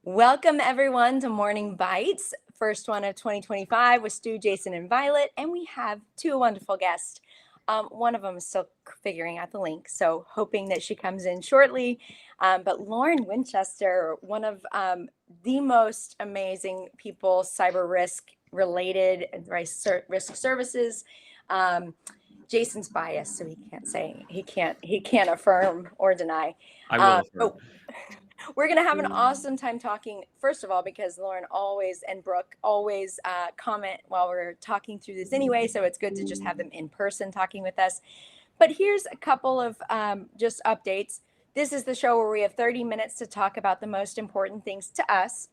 Welcome everyone to Morning Bytes, first one of 2025 with Stu, Jason, and Violet, and we have two wonderful guests. One of them is still figuring out the link, so hoping that she comes in shortly. But Lauren Winchester, one of the most amazing people, cyber risk related, risk services. Jason's biased, so he can't affirm or deny. I will affirm. We're going to have an awesome time talking, first of all, because Lauren always and Brooke always comment while we're talking through this anyway. So it's good to just have them in person talking with us. But here's a couple of just updates. This is the show where we have 30 minutes to talk about the most important things to us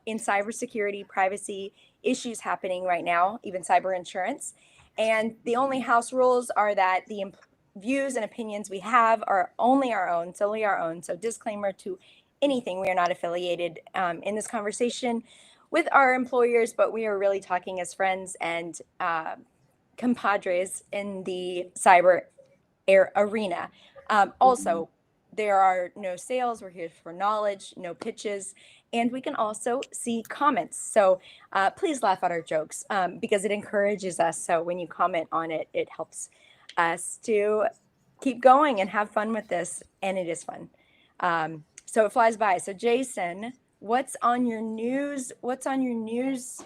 in cybersecurity, privacy issues happening right now, even cyber insurance. And the only house rules are that the views and opinions we have are only our own, solely our own. So disclaimer to anything. We are not affiliated in this conversation with our employers, but we are really talking as friends and compadres in the cyber arena. Also, there are no sales. We're here for knowledge, no pitches, and we can also see comments. So please laugh at our jokes because it encourages us. So when you comment on it, it helps us to keep going and have fun with this, and it is fun. So it flies by. So Jason, what's on your news? What's on your news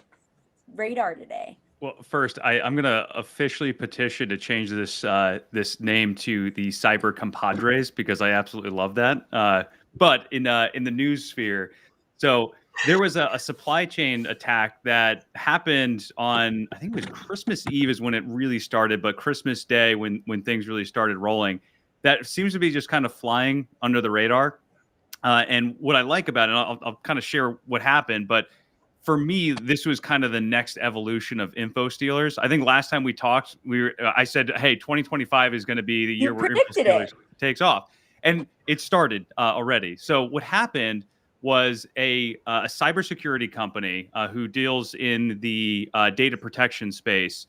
radar today? Well, first, I'm going to officially petition to change this name to the Cyber Compadres because I absolutely love that. But in the news sphere, so there was a supply chain attack that happened on, I think it was Christmas Eve is when it really started, but Christmas Day when things really started rolling. That seems to be just kind of flying under the radar. And what I like about it, I'll kind of share what happened, but for me, this was kind of the next evolution of info stealers. I think last time we talked, I said, hey, 2025 is going to be the year where info stealers takes off. And it started already. So what happened was a cybersecurity company who deals in the data protection space.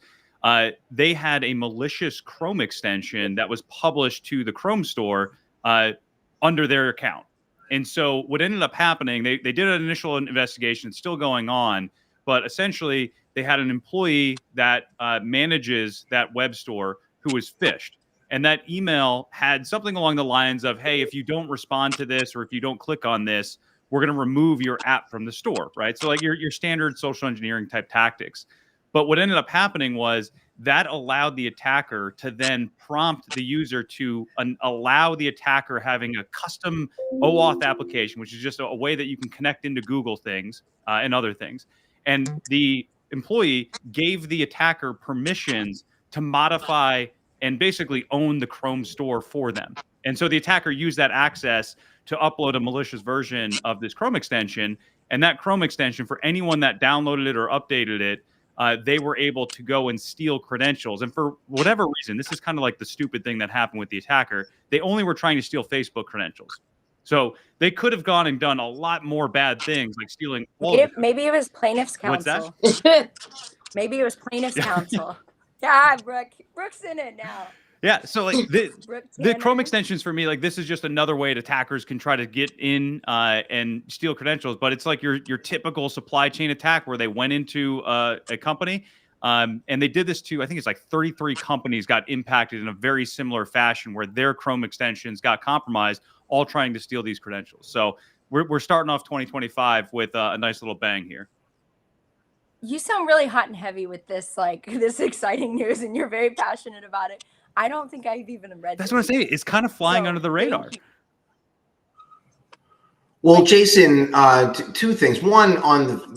They had a malicious Chrome extension that was published to the Chrome store under their account. And so what ended up happening, they did an initial investigation, it's still going on, but essentially they had an employee that manages that web store who was phished. And that email had something along the lines of, hey, if you don't respond to this or if you don't click on this, we're going to remove your app from the store, right? So like your standard social engineering type tactics. But what ended up happening was that allowed the attacker to then prompt the user to allow the attacker having a custom OAuth application, which is just a way that you can connect into Google things and other things. And the employee gave the attacker permissions to modify and basically own the Chrome store for them. And so the attacker used that access to upload a malicious version of this Chrome extension. And that Chrome extension, for anyone that downloaded it or updated it, they were able to go and steal credentials. And for whatever reason, this is kind of like the stupid thing that happened with the attacker. They only were trying to steal Facebook credentials. So they could have gone and done a lot more bad things, like stealing. Maybe it was plaintiff's counsel. What's that? Maybe it was plaintiff's counsel. Yeah, Brooke's in it now. Yeah, so like the Chrome extensions for me, like this is just another way that attackers can try to get in and steal credentials. But it's like your typical supply chain attack where they went into a company and they did this to, I think it's like 33 companies got impacted in a very similar fashion where their Chrome extensions got compromised, all trying to steal these credentials. So we're starting off 2025 with a nice little bang here. You sound really hot and heavy with this, like this exciting news, and you're very passionate about it. I don't think I've even read. That's what I'm saying. It's kind of flying under the radar. Well, Jason, two things. One, on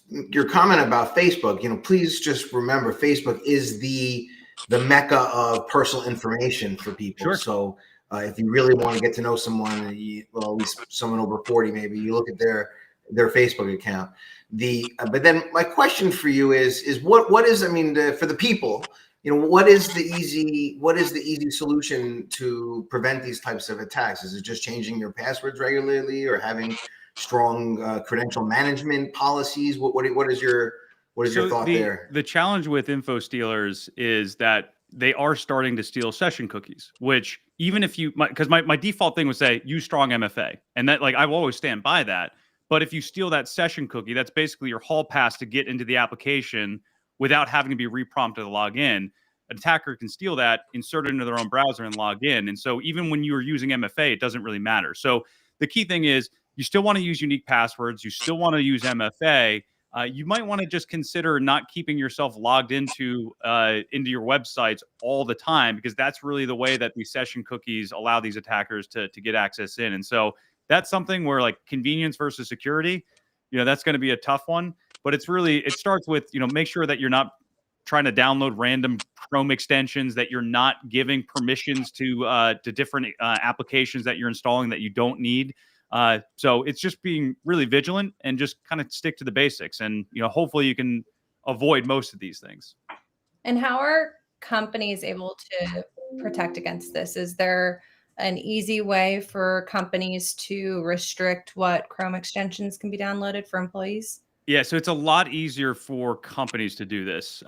your comment about Facebook, please just remember Facebook is the mecca of personal information for people. Sure. So if you really want to get to know someone, at least someone over 40, maybe you look at their Facebook account. But then my question for you is what is, for the people, what is the easy solution to prevent these types of attacks? Is it just changing your passwords regularly or having strong credential management policies? What is your thought there? The challenge with info stealers is that they are starting to steal session cookies, which even if because my default thing would say use strong MFA, and that, like, I will always stand by that. But if you steal that session cookie, that's basically your hall pass to get into the application without having to be reprompted to log in. An attacker can steal that, insert it into their own browser, and log in. And so even when you are using MFA, it doesn't really matter. So the key thing is you still want to use unique passwords. You still want to use MFA. You might want to just consider not keeping yourself logged into your websites all the time, because that's really the way that these session cookies allow these attackers to get access in. And so that's something where, like, convenience versus security, that's going to be a tough one. But it starts with, make sure that you're not trying to download random Chrome extensions, that you're not giving permissions to different applications that you're installing that you don't need. So it's just being really vigilant and just kind of stick to the basics. And, hopefully you can avoid most of these things. And how are companies able to protect against this? Is there an easy way for companies to restrict what Chrome extensions can be downloaded for employees? Yeah, so it's a lot easier for companies to do this,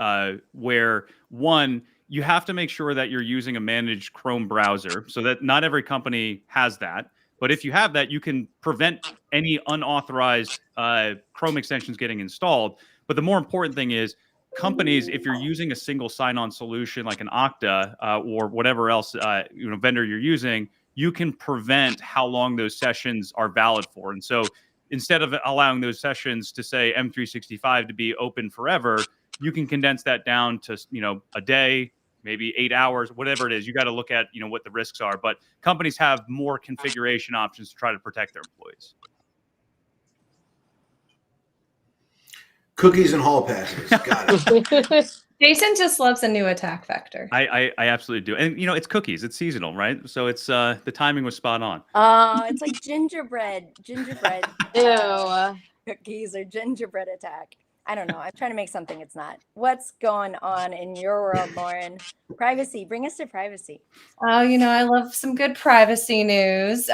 where, one, you have to make sure that you're using a managed Chrome browser, so that not every company has that. But if you have that, you can prevent any unauthorized Chrome extensions getting installed. But the more important thing is, companies, if you're using a single sign-on solution like an Okta or whatever else vendor you're using, you can prevent how long those sessions are valid for. And so instead of allowing those sessions to say M365 to be open forever, you can condense that down to a day, maybe 8 hours, whatever it is. You got to look at what the risks are. But companies have more configuration options to try to protect their employees. Cookies and hall passes. Got it. Jason just loves a new attack vector. I absolutely do. And, it's cookies. It's seasonal, right? So it's the timing was spot on. Oh, it's like gingerbread. Ew. Cookies or gingerbread attack. I don't know. I'm trying to make something it's not. What's going on in your world, Lauren? Privacy. Bring us to privacy. Oh, I love some good privacy news.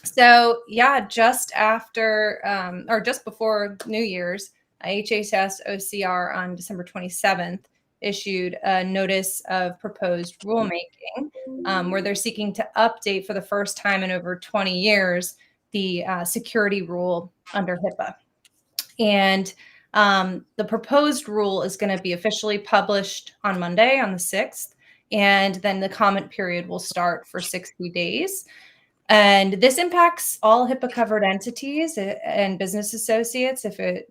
So yeah, just after or just before New Year's, HHS OCR on December 27th issued a notice of proposed rulemaking where they're seeking to update for the first time in over 20 years the security rule under HIPAA. And the proposed rule is going to be officially published on Monday, on the 6th, and then the comment period will start for 60 days. And this impacts all HIPAA covered entities and business associates if it,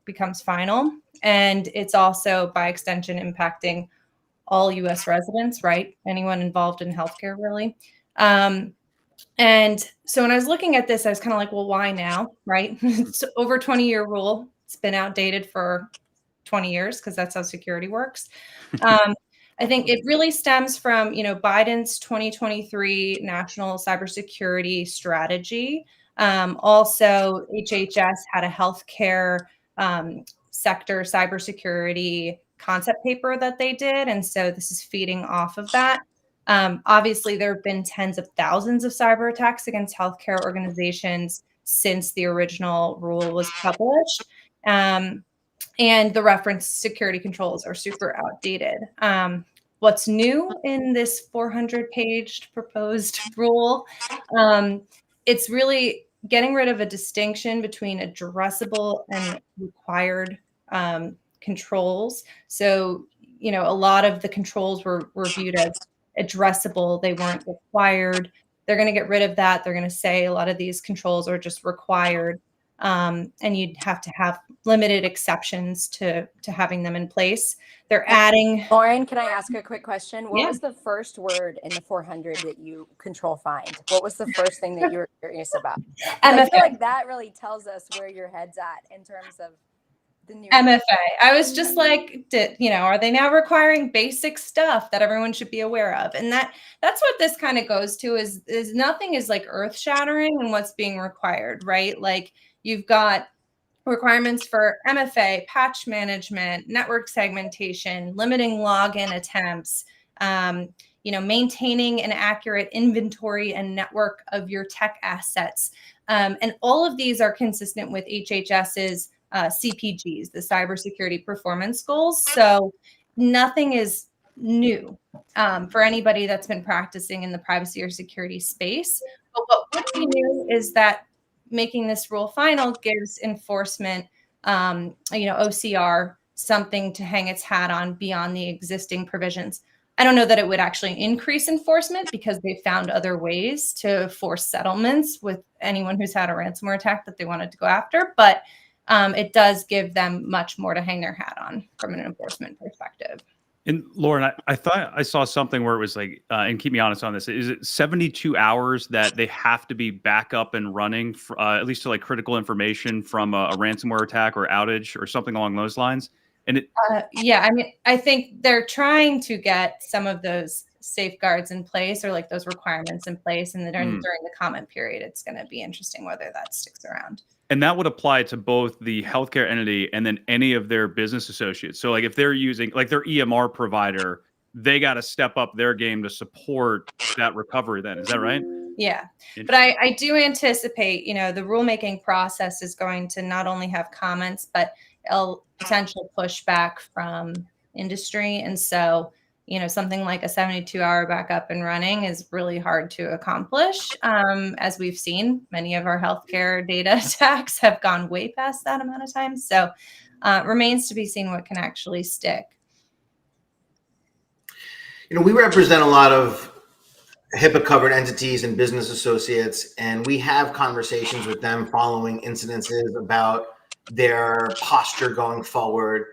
becomes final. And it's also, by extension, impacting all U.S. residents, right? Anyone involved in healthcare, really. And so when I was looking at this, I was kind of like, well, why now, right? It's over 20-year rule. It's been outdated for 20 years because that's how security works. I think it really stems from, Biden's 2023 national cybersecurity strategy. Also, HHS had a healthcare sector cybersecurity concept paper that they did. And so this is feeding off of that. Obviously, there have been tens of thousands of cyber attacks against healthcare organizations since the original rule was published. And the reference security controls are super outdated. What's new in this 400-page proposed rule? It's really getting rid of a distinction between addressable and required controls. So, a lot of the controls were viewed as addressable. They weren't required. They're going to get rid of that. They're going to say a lot of these controls are just required. And you'd have to have limited exceptions to having them in place. They're adding. Lauren, can I ask a quick question? What Yeah. was the first word in the 400 that you control find? What was the first thing that you were curious about? I feel like that really tells us where your head's at in terms of the new MFA. I was just like, are they now requiring basic stuff that everyone should be aware of? And that's what this kind of goes to is nothing is like earth shattering in what's being required, right? Like, you've got requirements for MFA, patch management, network segmentation, limiting login attempts, maintaining an accurate inventory and network of your tech assets. And all of these are consistent with HHS's CPGs, the cybersecurity performance goals. So nothing is new for anybody that's been practicing in the privacy or security space. But what would be new is that making this rule final gives enforcement, OCR something to hang its hat on beyond the existing provisions. I don't know that it would actually increase enforcement because they found other ways to force settlements with anyone who's had a ransomware attack that they wanted to go after, but it does give them much more to hang their hat on from an enforcement perspective. And Lauren, I thought I saw something where it was like, and keep me honest on this, is it 72 hours that they have to be back up and running, at least to like critical information from a ransomware attack or outage or something along those lines? And I mean, I think they're trying to get some of those safeguards in place or like those requirements in place. And then during the comment period, it's going to be interesting whether that sticks around. And that would apply to both the healthcare entity and then any of their business associates. So like if they're using like their EMR provider, they got to step up their game to support that recovery then. Is that right? Yeah. But I do anticipate, the rulemaking process is going to not only have comments, but a potential pushback from industry. And so, something like a 72-hour backup and running is really hard to accomplish. As we've seen, many of our healthcare data attacks have gone way past that amount of time. So remains to be seen what can actually stick. We represent a lot of HIPAA covered entities and business associates, and we have conversations with them following incidences about their posture going forward.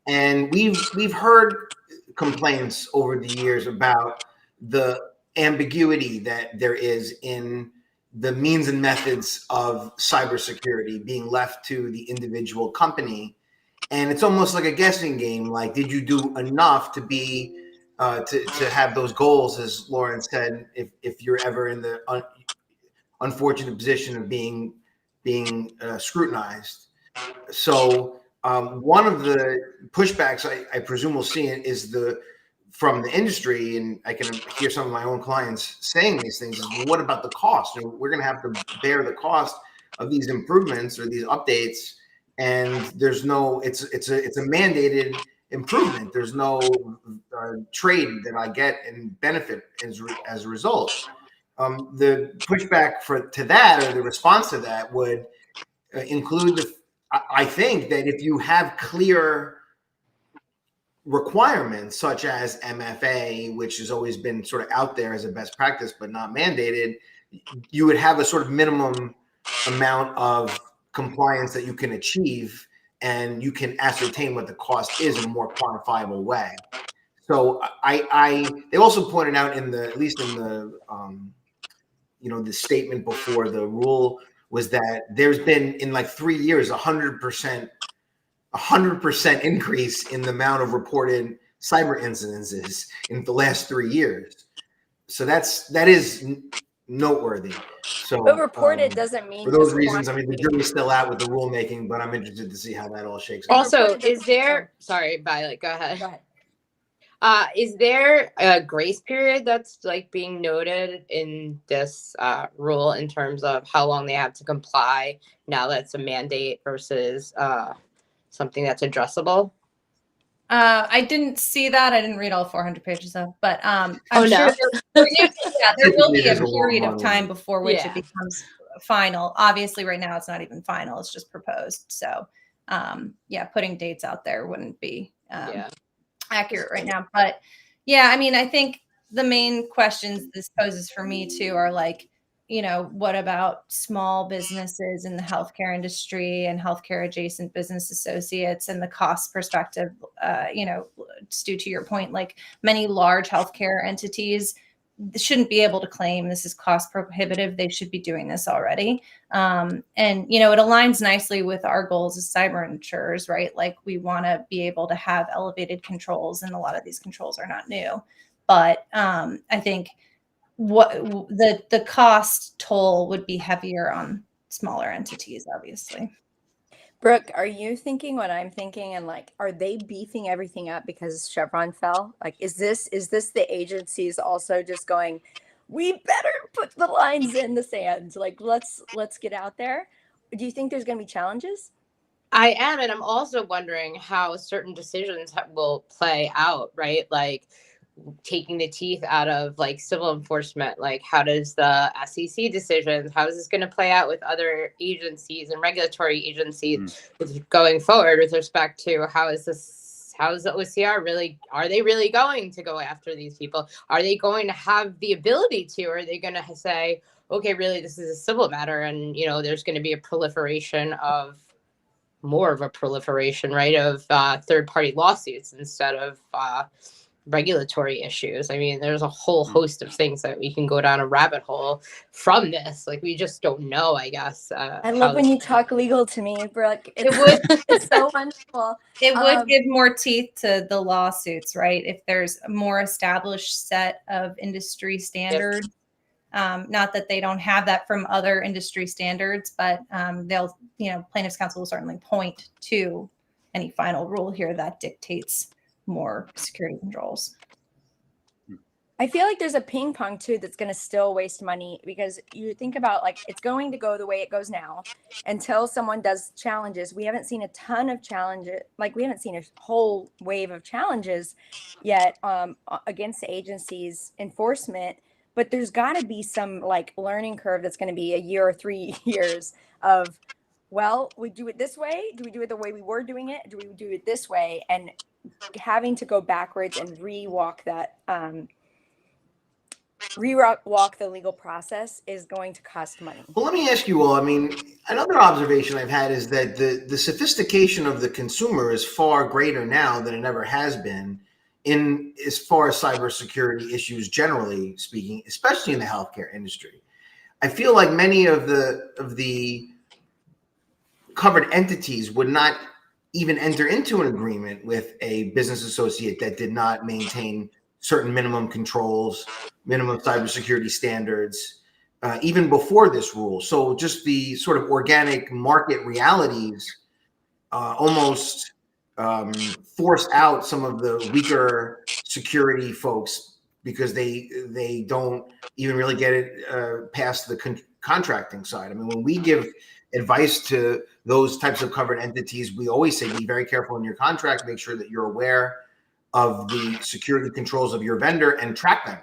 And we've heard complaints over the years about the ambiguity that there is in the means and methods of cybersecurity being left to the individual company. And it's almost like a guessing game. Like, did you do enough to be to have those goals, as Lauren said, if you're ever in the unfortunate position of being scrutinized. So one of the pushbacks I presume we'll see is from the industry, and I can hear some of my own clients saying these things, is, well, what about the cost? We're going to have to bear the cost of these improvements or these updates, and there's no, it's a mandated improvement. There's no trade that I get and benefit as a result. The pushback to that, or the response to that, would include I think that if you have clear requirements such as MFA, which has always been sort of out there as a best practice but not mandated, you would have a sort of minimum amount of compliance that you can achieve, and you can ascertain what the cost is in a more quantifiable way. So they also pointed out at least in the the statement before the rule, was that there's been in like 3 years 100% increase in the amount of reported cyber incidences in the last 3 years. So that is noteworthy. So, but reported doesn't mean for those reasons. I mean, the jury's still out with the rulemaking, but I'm interested to see how that all shakes out. Also, is there? Sorry, Violet. Go ahead. Go ahead. Is there a grace period that's like being noted in this rule in terms of how long they have to comply now that it's a mandate versus something that's addressable? I didn't see that. I didn't read all 400 pages of, but I'm Oh, no. sure there will be a There's a period long of time before which Yeah. it becomes final. Obviously, right now it's not even final; it's just proposed. So, putting dates out there wouldn't be accurate right now. But yeah, I mean, I think the main questions this poses for me too are like, what about small businesses in the healthcare industry and healthcare adjacent business associates, and the cost perspective? Stu, to your point, like many large healthcare entities shouldn't be able to claim this is cost prohibitive. They should be doing this already. And it aligns nicely with our goals as cyber insurers, right? Like we want to be able to have elevated controls, and a lot of these controls are not new. But I think what the cost toll would be heavier on smaller entities, obviously. Brooke, are you thinking what I'm thinking? And like, are they beefing everything up because Chevron fell? Like, is this the agencies also just going, we better put the lines in the sand? Like, let's get out there. Do you think there's going to be challenges? I am, and I'm also wondering how certain decisions will play out, right? Like, taking the teeth out of like civil enforcement. Like, how does the SEC decisions, how is this going to play out with other agencies and regulatory agencies going forward with respect to how is the OCR really, are they really going to go after these people? Are they going to have the ability to, or are they going to say, okay, really, this is a civil matter, and there's going to be more of a proliferation, right, of third-party lawsuits instead of regulatory issues. I mean, there's a whole host of things that we can go down a rabbit hole from this. Like, we just don't know, I guess. I love when you talk legal to me, Brooke. It's so wonderful. It would give more teeth to the lawsuits, right? If there's a more established set of industry standards. Not that they don't have that from other industry standards, but they'll, plaintiffs' counsel will certainly point to any final rule here that dictates more security controls. I feel like there's a ping pong too that's going to still waste money, because you think about, like, it's going to go the way it goes now until someone does challenges. We haven't seen a ton of challenges. Like, we haven't seen a whole wave of challenges yet against the agency's enforcement. But there's got to be some like learning curve that's going to be a year or 3 years of, well, we do it this way. Do we do it the way we were doing it? Do we do it this way? And having to go backwards and rewalk the legal process is going to cost money. Well, let me ask you all. I mean, another observation I've had is that the sophistication of the consumer is far greater now than it ever has been, in as far as cybersecurity issues generally speaking, especially in the healthcare industry. I feel like many of the covered entities would not even enter into an agreement with a business associate that did not maintain certain minimum controls, minimum cybersecurity standards, even before this rule. So just the sort of organic market realities almost force out some of the weaker security folks, because they don't even really get it past the contracting side. I mean, when we give advice to those types of covered entities, we always say, be very careful in your contract, make sure that you're aware of the security controls of your vendor and track them.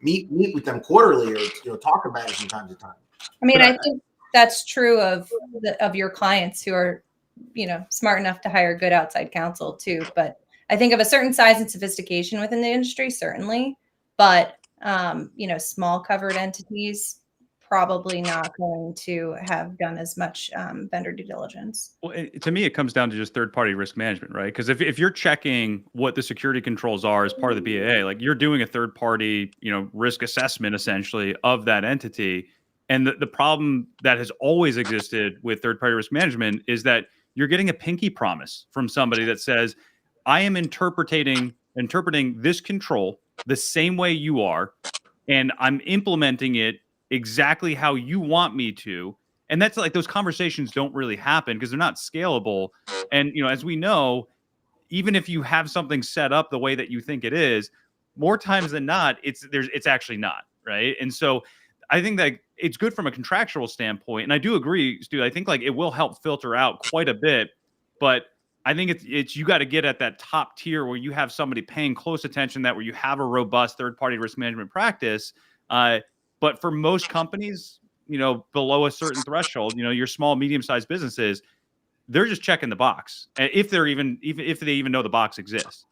Meet with them quarterly, or talk about it from time to time. I mean, I think that's true of your clients who are, smart enough to hire good outside counsel too. But I think of a certain size and sophistication within the industry, certainly, but small covered entities probably not going to have done as much vendor due diligence. Well, to me, it comes down to just third-party risk management, right? Because if you're checking what the security controls are as part of the BAA, like, you're doing a third-party, risk assessment essentially of that entity. And the problem that has always existed with third-party risk management is that you're getting a pinky promise from somebody that says, I am interpreting this control the same way you are, and I'm implementing it exactly how you want me to. And that's like, those conversations don't really happen because they're not scalable. And, as we know, even if you have something set up the way that you think it is, more times than not, it's actually not, right? And so I think that it's good from a contractual standpoint. And I do agree, Stu, I think like it will help filter out quite a bit, but I think it's you got to get at that top tier where you have somebody paying close attention, that where you have a robust third-party risk management practice. But for most companies, below a certain threshold, your small, medium-sized businesses, they're just checking the box, if they even know the box exists.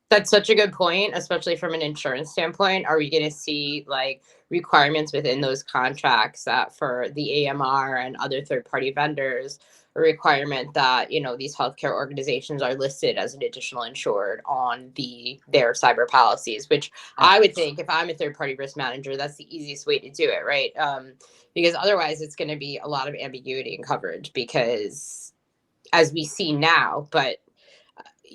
That's such a good point, especially from an insurance standpoint. Are we going to see like requirements within those contracts that for the AMR and other third-party vendors, a requirement that, these healthcare organizations are listed as an additional insured on their cyber policies, which I would think, if I'm a third-party risk manager, that's the easiest way to do it, right? Because otherwise it's going to be a lot of ambiguity in coverage, because as we see now, but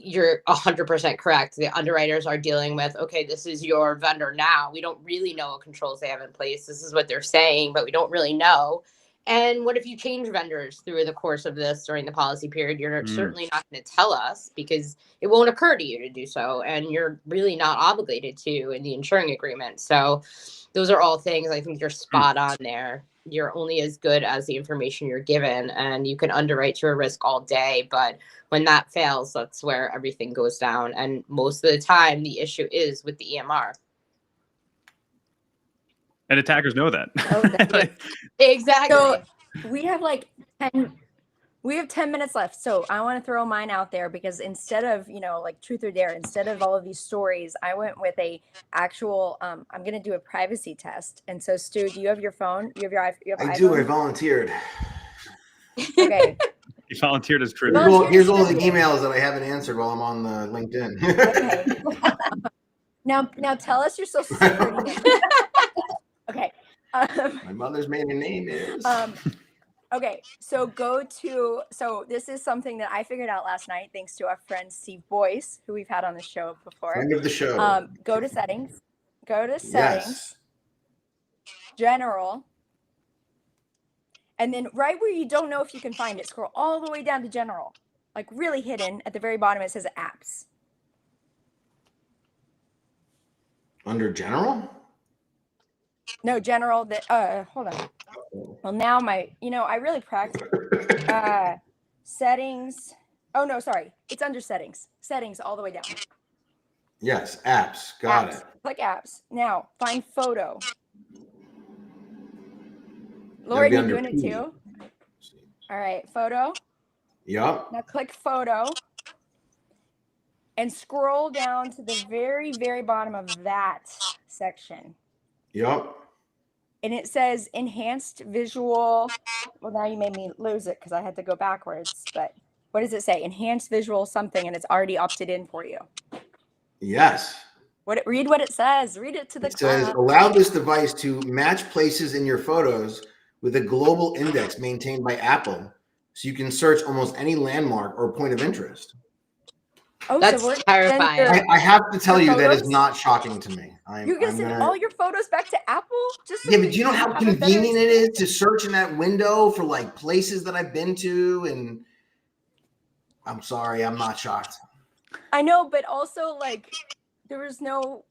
you're 100% correct. The underwriters are dealing with, okay, this is your vendor now. We don't really know what controls they have in place. This is what they're saying, but we don't really know. And what if you change vendors through the course of this during the policy period? You're certainly not going to tell us, because it won't occur to you to do so. And you're really not obligated to in the insuring agreement. So those are all things I think you're spot on there. you're only as good as the information you're given, and you can underwrite to a risk all day, but when that fails, that's where everything goes down. And most of the time the issue is with the EMR. And attackers know that. Oh, Like, Exactly. So we have like 10 minutes left. So I want to throw mine out there because instead of, like truth or dare, instead of all of these stories, I went with a actual, I'm going to do a privacy test. And so Stu, do you have your phone? You have I iPhone? do. I volunteered. Okay. he volunteered as trivia. Here's all the emails that I haven't answered while I'm on the LinkedIn. Okay. Now tell us your social security number. Okay. My mother's maiden name is. Okay, so this is something that I figured out last night thanks to our friend Steve Boyce, who we've had on the show before. Friend of the show. Go to settings, Yes. general, and then right where you don't know if you can find it, scroll all the way down to general, like really hidden at the very bottom. It says apps. Under general? No, general. Hold on. Well, now I really practice. Settings. Oh no, sorry. It's under settings. Settings all the way down. Yes, apps. Got Apps. it. Click apps. Now find photo. Lauren, you doing it too? All right, photo. Yup. Now click photo and scroll down to the very, very bottom of that section. Yup. And it says enhanced visual. Well, now you made me lose it because I had to go backwards. But what does it say? Enhanced visual something, and it's already opted in for you. Yes. Read what it says. Read it to the It says, class. allow this device to match places in your photos with a global index maintained by Apple, so you can search almost any landmark or point of interest. Oh, That's so we're terrifying. I have to tell you that is photos? not shocking to me. You're gonna send all your photos back to Apple? Just so Yeah, but do you know how have a better convenient it is to search in that window for like places that I've been to? And I'm sorry, I'm not shocked. I know, but also like there's no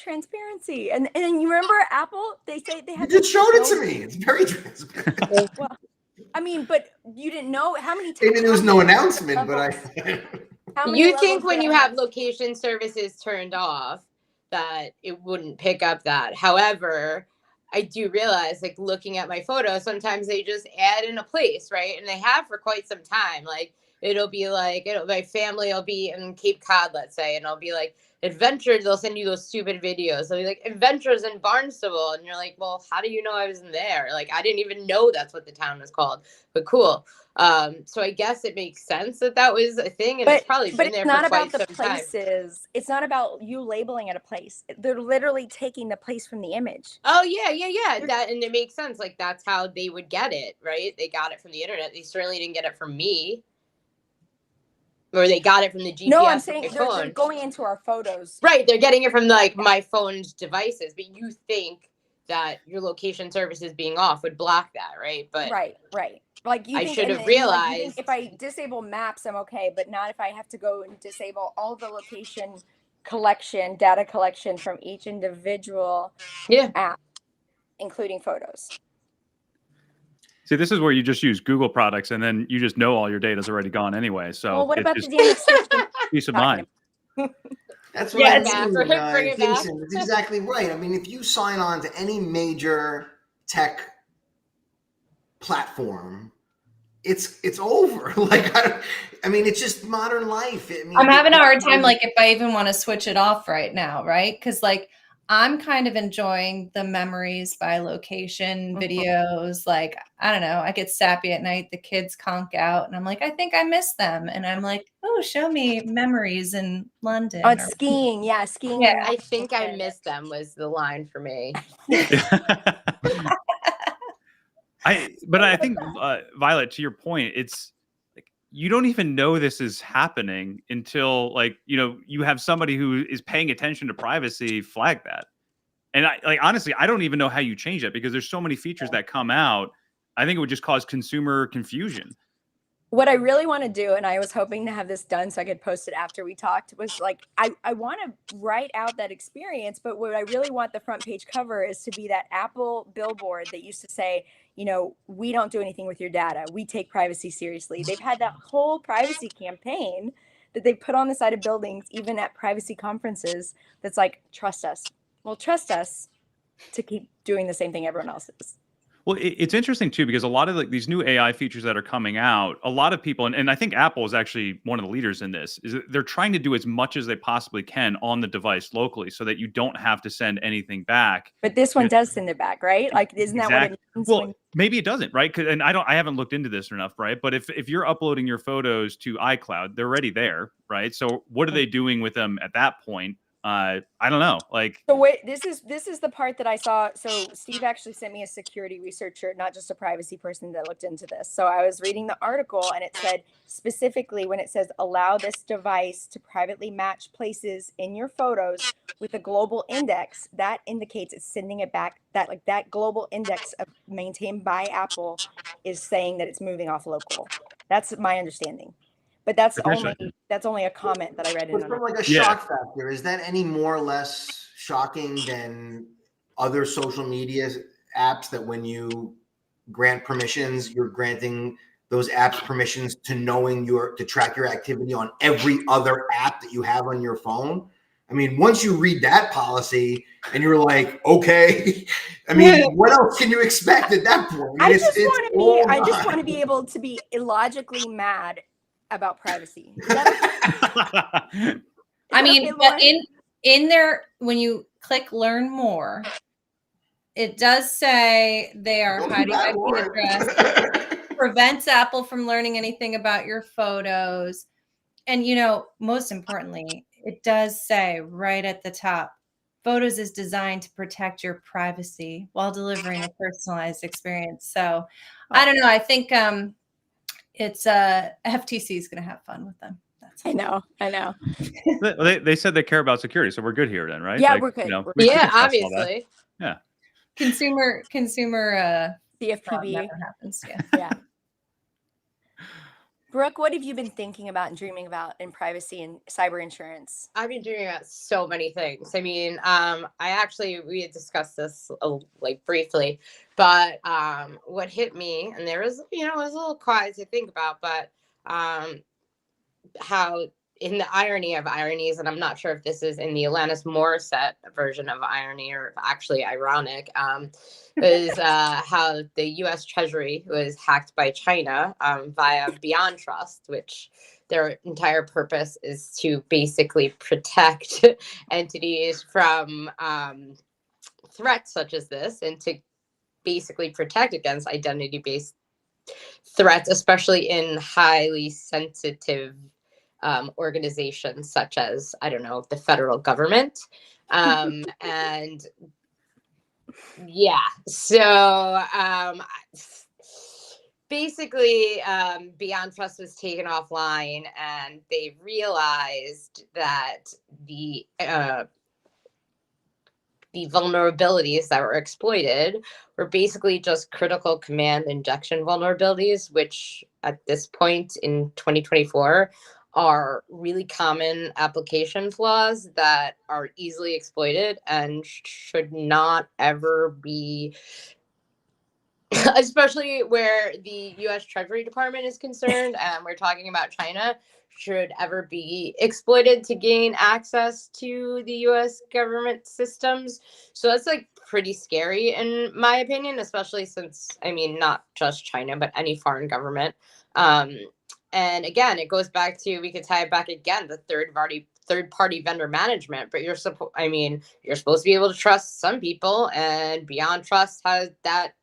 transparency. And you remember Apple? They say they You had just showed it to me. It's very transparent. Well, I mean, but you didn't know how many times. Maybe there was no announcement, but I. You think when you have location services turned off that it wouldn't pick up that. However, I do realize, like, looking at my photos, sometimes they just add in a place, right? And they have for quite some time. Like, it'll be like, my family will be in Cape Cod, let's say, and I'll be like, adventures, they'll send you those stupid videos. They'll be like, adventures in Barnstable. And you're like, well, how do you know I was in there? Like, I didn't even know that's what the town was called, but cool. So I guess it makes sense that was a thing, and it's probably been there for quite some time. But it's not about the places. It's not about you labeling it a place. They're literally taking the place from the image. Oh yeah. That, and it makes sense. Like, that's how they would get it, right? They got it from the internet. They certainly didn't get it from me, or they got it from the GPS. No, I'm saying they're going into our photos. Right, they're getting it from like my phone's devices. But you think that your location services being off would block that, right? But right. Like I should have realized if I disable maps, I'm okay, but not if I have to go and disable all the location data collection from each individual app, including photos. See, this is where you just use Google products, and then you just know all your data is already gone anyway. So, well, what about the DNS peace of mind? That's what I mean, bring it back. Jason. That's exactly right. I mean, if you sign on to any major tech platform, it's over. Like, I mean, it's just modern life. I mean, I'm having a hard time, like, if I even want to switch it off right now, right? Because, like, I'm kind of enjoying the memories by location videos. Like, I don't know, I get sappy at night, the kids conk out, and I'm like, I think I miss them. And I'm like, oh, show me memories in London. Oh, it's skiing. Yeah, skiing. Yeah. I think I miss them was the line for me. But I think, Violet, to your point, it's like you don't even know this is happening until, like, you have somebody who is paying attention to privacy flag that. And honestly, I don't even know how you change it because there's so many features that come out. I think it would just cause consumer confusion. what I really want to do, and I was hoping to have this done so I could post it after we talked, was like, I want to write out that experience, but what I really want the front page cover is to be that Apple billboard that used to say, you know, we don't do anything with your data. We take privacy seriously. They've had that whole privacy campaign that they put on the side of buildings, even at privacy conferences, that's like, trust us. Well, trust us to keep doing the same thing everyone else is. Well, it's interesting too, because a lot of like these new AI features that are coming out, a lot of people, and I think Apple is actually one of the leaders in this, is that they're trying to do as much as they possibly can on the device locally so that you don't have to send anything back. But this one does send it back, right? Like, isn't that what it means? Well, maybe it doesn't, right? And I haven't looked into this enough, right? But if you're uploading your photos to iCloud, they're already there, right? So what are they doing with them at that point? I don't know. Like, so wait, this is the part that I saw. So Steve actually sent me a security researcher, not just a privacy person, that looked into this. So I was reading the article, and it said specifically, when it says allow this device to privately match places in your photos with a global index, that indicates it's sending it back. That like that global index maintained by Apple is saying that it's moving off local. That's my understanding. But that's only a comment that I read in. But from like a shock factor, is that any more or less shocking than other social media apps that when you grant permissions, you're granting those apps permissions to knowing to track your activity on every other app that you have on your phone? I mean, once you read that policy and you're like, okay, I mean, what else can you expect at that point? I just want to be able to be illogically mad about privacy. I mean, but in there, when you click learn more, it does say they are hiding IP address, prevents Apple from learning anything about your photos. And, you know, most importantly, it does say right at the top, Photos is designed to protect your privacy while delivering a personalized experience. So I don't know. I think it's FTC is going to have fun with them. I know. They said they care about security, so we're good here then, right? Yeah, like, we're good. You know, yeah, obviously. Yeah. Consumer CFPB never happens. Yeah. Yeah. Brooke, what have you been thinking about and dreaming about in privacy and cyber insurance? I've been dreaming about so many things. I mean, we had discussed this like briefly, but what hit me, and there was, it was a little quiet to think about, but how in the irony of ironies, and I'm not sure if this is in the Alanis Morissette version of irony or actually ironic, is how the US Treasury was hacked by China via Beyond Trust, which their entire purpose is to basically protect entities from threats such as this, and to basically protect against identity-based threats, especially in highly sensitive organizations such as, I don't know, the federal government. And yeah, so basically Beyond Trust was taken offline, and they realized that the vulnerabilities that were exploited were basically just critical command injection vulnerabilities, which at this point in 2024 are really common application flaws that are easily exploited and should not ever be, especially where the US Treasury Department is concerned, and we're talking about China, should ever be exploited to gain access to the US government systems. So that's like pretty scary in my opinion, especially since, I mean, not just China, but any foreign government. And again, it goes back to, we could tie it back again, the third party vendor management, but you're supposed to be able to trust some people, and Beyond Trust has that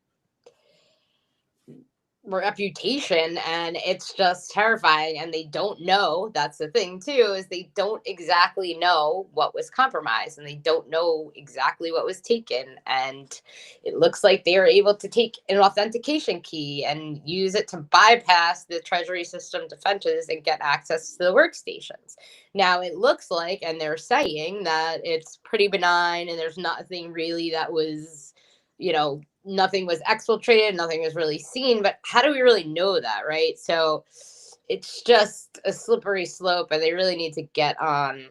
reputation, and it's just terrifying. And they don't know, that's the thing too, is they don't exactly know what was compromised, and they don't know exactly what was taken. And it looks like they are able to take an authentication key and use it to bypass the Treasury system defenses and get access to the workstations. Now it looks like, and they're saying that it's pretty benign, and there's nothing really that was, nothing was exfiltrated, nothing was really seen, but how do we really know that, right? So it's just a slippery slope, and they really need to get on.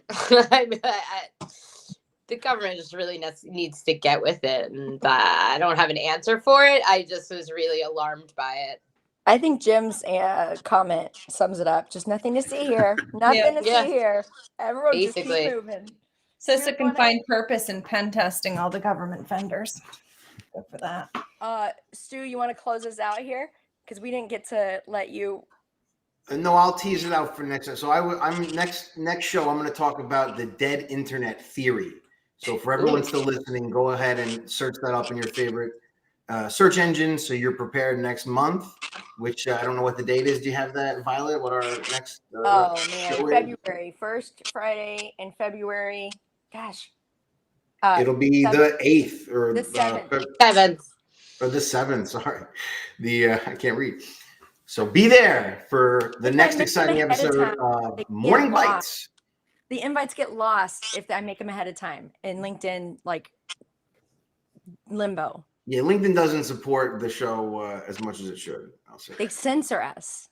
The government just really needs to get with it, and I don't have an answer for it. I just was really alarmed by it. I think Jim's comment sums it up. Just nothing to see here. Nothing to Yeah. see here. Everyone just Basically. keep moving. So Stu, it can find purpose in pen testing all the government vendors. Go for that. Stu, you want to close us out here? Because we didn't get to let you. No, I'll tease it out for next time. So I'm next show. I'm going to talk about the dead internet theory. So for everyone still listening, go ahead and search that up in your favorite search engine, so you're prepared next month. Which I don't know what the date is. Do you have that, Violet? What our next? Oh man, show is? February, first Friday in February. Gosh. It'll be the 8th or the 7th. 7th. Or the 7th. Sorry, I can't read. So be there for the If I next make them exciting ahead of episode time, of they Morning get Bytes. The invites get lost if I make them ahead of time in LinkedIn, like limbo. Yeah, LinkedIn doesn't support the show as much as it should. I'll say. They censor us.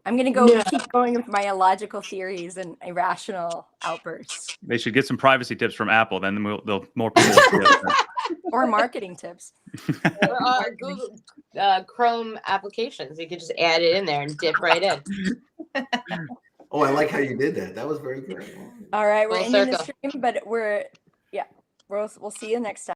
I'm gonna go keep going with my illogical theories and irrational outbursts. They should get some privacy tips from Apple. Then they'll more people. will get it. Or marketing tips. Or Google Chrome applications. You could just add it in there and dip right in. Oh, I like how you did that. That was very good. All right, we're Full ending the circle. stream, but we'll see you next time.